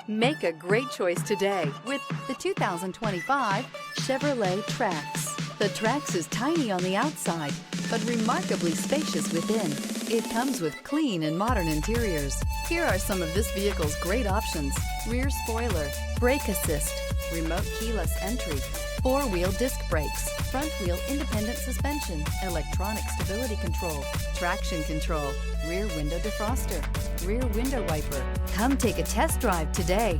Make a great choice today with the 2025 Chevrolet Trax. The Trax is tiny on the outside, but remarkably spacious within. It comes with clean and modern interiors. Here are some of this vehicle's great options: rear spoiler, brake assist, remote keyless entry, four-wheel disc brakes, front-wheel independent suspension, electronic stability control, traction control, rear window defroster, rear window wiper. Come take a test drive today.